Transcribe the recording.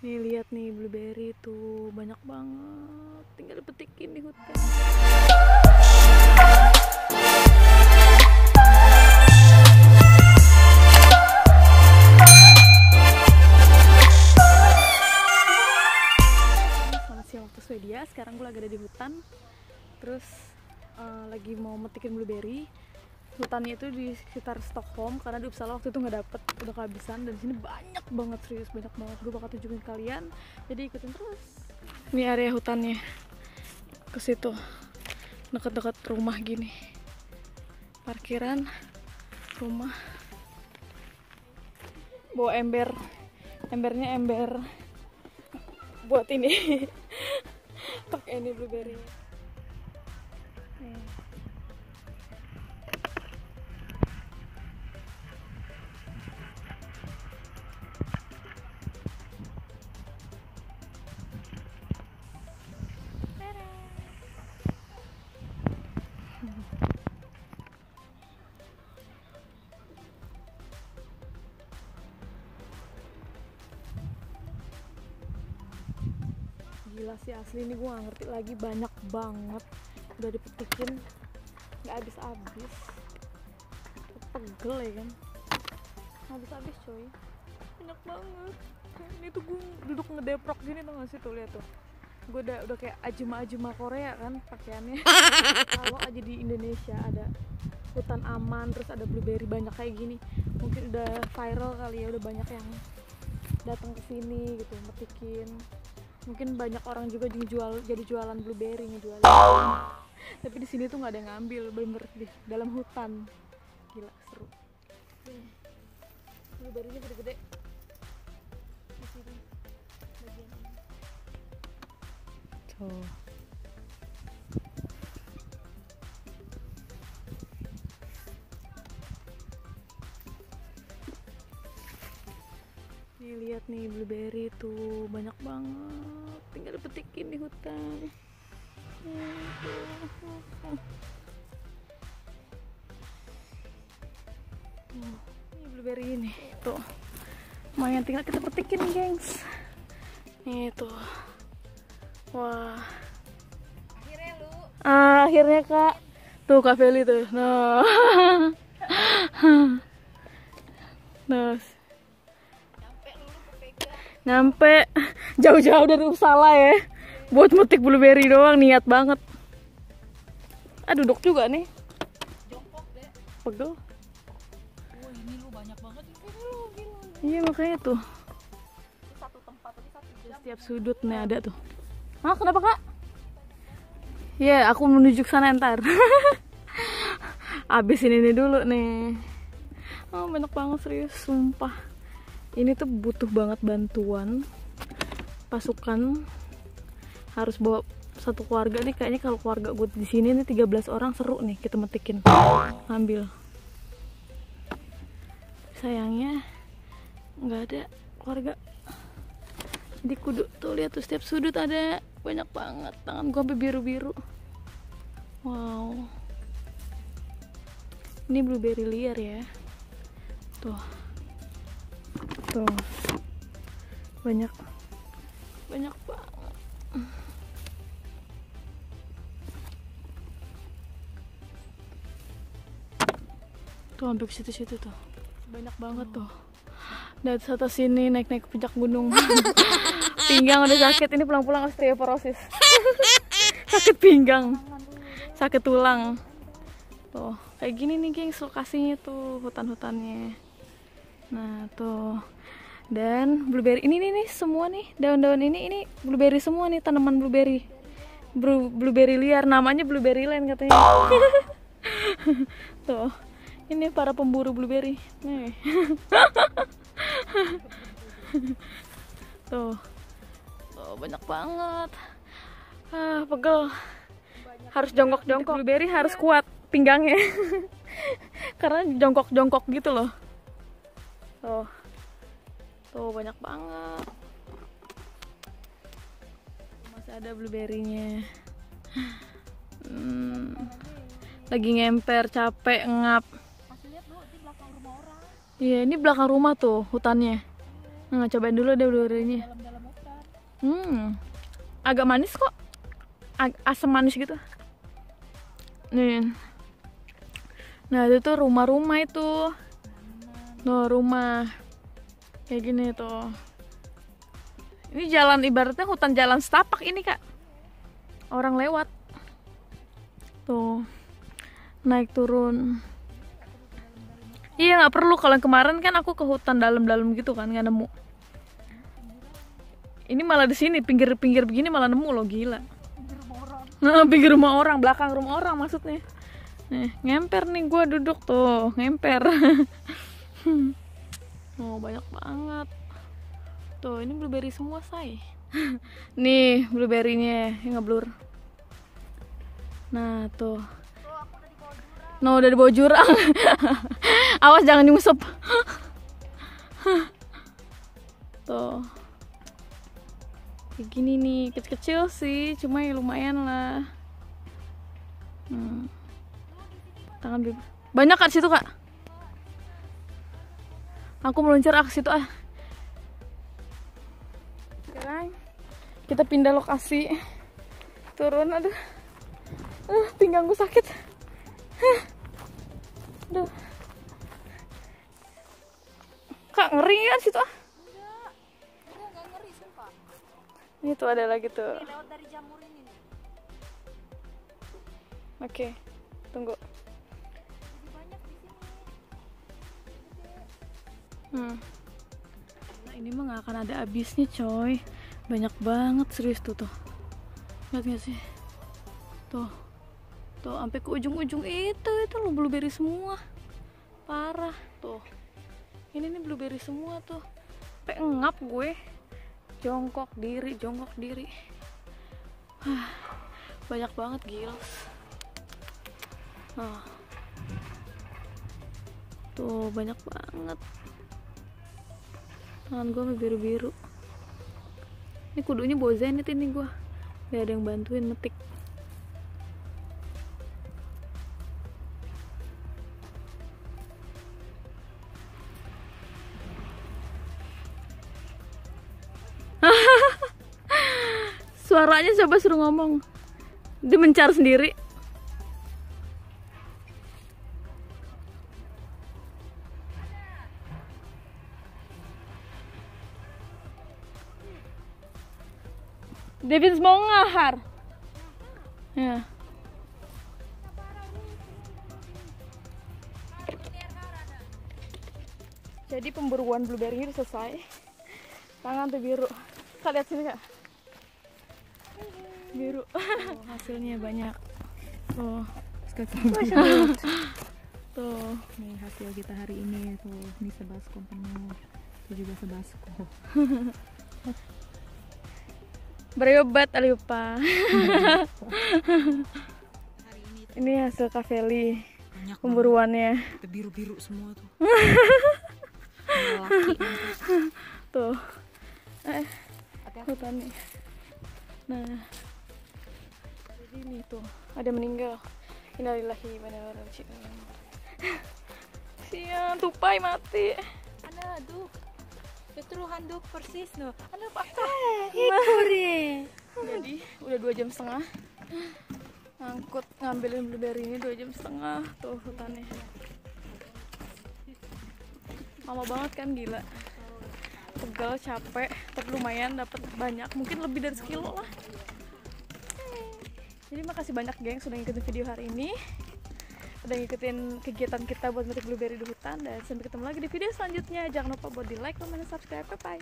Nih lihat nih blueberry tuh banyak banget, tinggal dipetikin di hutan. Selamat siang waktu Swedia, sekarang gue lagi ada di hutan. Terus lagi mau metikin blueberry. Hutannya itu di sekitar Stockholm, karena di Uppsala waktu itu nggak dapet, udah kehabisan. Dan di sini banyak banget, serius banyak banget. Gue bakal tunjukin kalian, jadi ikutin terus. Ini area hutannya, ke situ, dekat-dekat rumah gini, parkiran rumah. Bawa embernya ember buat ini, pakai ini blueberry. Nih. Gila sih asli, ini gue gak ngerti lagi, banyak banget udah dipetikin nggak habis-habis. Pegel ya kan, habis-habis coy, banyak banget. Ini tuh gue duduk ngedeprok gini tuh, nggak sih, tuh lihat tuh, gue udah kayak ajuma Korea kan pakaiannya. Kalau aja di Indonesia ada hutan aman terus ada blueberry banyak kayak gini, mungkin udah viral kali ya, udah banyak yang datang ke sini gitu metikin. Mungkin banyak orang juga jadi jualan blueberry, ngejualin. Tapi di sini tuh nggak ada yang ngambil, bener di dalam hutan. Gila seru. Blueberry-nya gede-gede. Di sini bagian ini. Tuh. Nih lihat nih blueberry tuh banyak banget, tinggal dipetikin di hutan. Ini blueberry ini tuh, lumayan, tinggal kita petikin gengs. Nih tuh, wah. Akhirnya kak, tuh Kak Feli tuh, nah, nah. Nyampe jauh-jauh dari Uppsala ya, buat metik blueberry doang, niat banget. Duduk juga nih, pegel. Oh ini lu banyak banget ini lu, gila. Iya makanya tuh, Satu tempat tapi satu jam. setiap sudut nih ada tuh. Kenapa kak? Ya aku menuju ke sana ntar. Abisin ini dulu nih. Banyak banget serius, sumpah. Ini tuh butuh banget bantuan pasukan, harus bawa satu keluarga nih. Kayaknya kalau keluarga gue di sini nih 13 orang, seru nih kita metikin, ambil. Sayangnya nggak ada keluarga, jadi kudu tuh lihat tuh, setiap sudut ada, banyak banget. Tangan gue sampai biru-biru. Wow, ini blueberry liar ya, tuh. Tuh, banyak banget. Tuh sampai ke situ-situ tuh, banyak banget tuh. Dari atas sini naik ke puncak gunung. Pinggang udah sakit, ini pulang-pulang osteoporosis. Sakit pinggang, sakit tulang. Tuh kayak gini nih gengs lokasinya tuh, hutan-hutannya. Nah tuh, dan blueberry ini nih semua nih, daun-daun ini blueberry semua nih, tanaman blueberry. Blueberry liar, namanya blueberry land katanya. Tuh, ini para pemburu blueberry nih. Tuh, banyak banget. Pegel, harus jongkok-jongkok. Blueberry harus kuat pinggangnya. Karena jongkok-jongkok gitu loh. Tuh banyak banget. Masih ada blueberry-nya. Lagi ngemper, capek, ngap. Masih lihat lu di belakang rumah orang. Iya, ini belakang rumah tuh hutannya. Nah, cobain dulu deh blueberry-nya. Dalam-dalam Agak manis kok, asam manis gitu. Nih, nah itu tuh rumah-rumah itu, no rumah kayak gini tuh. Ini jalan ibaratnya hutan jalan setapak ini kak, orang lewat tuh naik turun. Iya nggak perlu, kalau yang kemarin kan aku ke hutan dalam-dalam gitu kan nggak nemu. Ini malah di sini pinggir-pinggir begini malah nemu loh, gila. Nah, pinggir rumah orang, belakang rumah orang maksudnya. Nih, ngemper nih gue duduk tuh, ngemper. Oh, banyak banget. Tuh, ini blueberry semua, say. Nih, blueberry-nya yang ngeblur. Nah, tuh. No, udah di bawah jurang. Awas jangan nyungsep. Tuh. Kayak gini nih, kecil-kecil sih, cuma ya lumayan lah. Tangan bibir. Banyak kak di situ kak. Aku meluncur ke situ ah. Sekarang kita pindah lokasi. Turun, aduh. Pinggangku sakit. Aduh. Kak ngeri kan situ ah. Enggak ngeri sumpah. Ini tuh ada lagi tuh. Ini lewat dari jamur ini nih. Oke, tunggu. Lebih banyak di sini. Nah, ini mah gak akan ada habisnya coy. Banyak banget serius tuh. Lihat gak sih? Tuh sampai ke ujung-ujung itu lo blueberry semua. Parah tuh. Ini nih blueberry semua tuh. Sampai ngap gue. Jongkok diri. Banyak banget gils. Tuh banyak banget. Tangan gue biru-biru. Ini kudunya bawa Zenit ini gue. Gak ada yang bantuin metik. Suaranya coba suruh ngomong. Dia mencar sendiri. Devin mau ngahar. Ya. Jadi pemburuan blueberry ini selesai. Tangan tuh biru. Kak lihat sini kak. Biru. Hasilnya banyak. Tuh. Tuh. Nih hasil kita hari ini tuh. Ini sebaskom penuh. Itu juga sebaskom. Berobat lupa. Ini hasil kaveli. Pemburuannya. Biru-biru semua tuh. Tuh. Hutan nih. Nah. Jadi ini tuh ada meninggal. Innalillahi wa inna ilaihi raji'un. Siang tupai mati. Aduh. Betul handuk persis no. Apa? Jadi udah 2,5 jam. Ngangkut ngambilin blueberry ini 2,5 jam tuh hutannya. Lama banget kan, gila. Pegal, capek, tapi lumayan dapat banyak, mungkin lebih dari sekilo lah. Jadi makasih banyak geng sudah ngikutin video hari ini, udah ngikutin kegiatan kita buat metik blueberry di hutan, dan sampai ketemu lagi di video selanjutnya. Jangan lupa buat di like, comment, dan subscribe. Bye bye.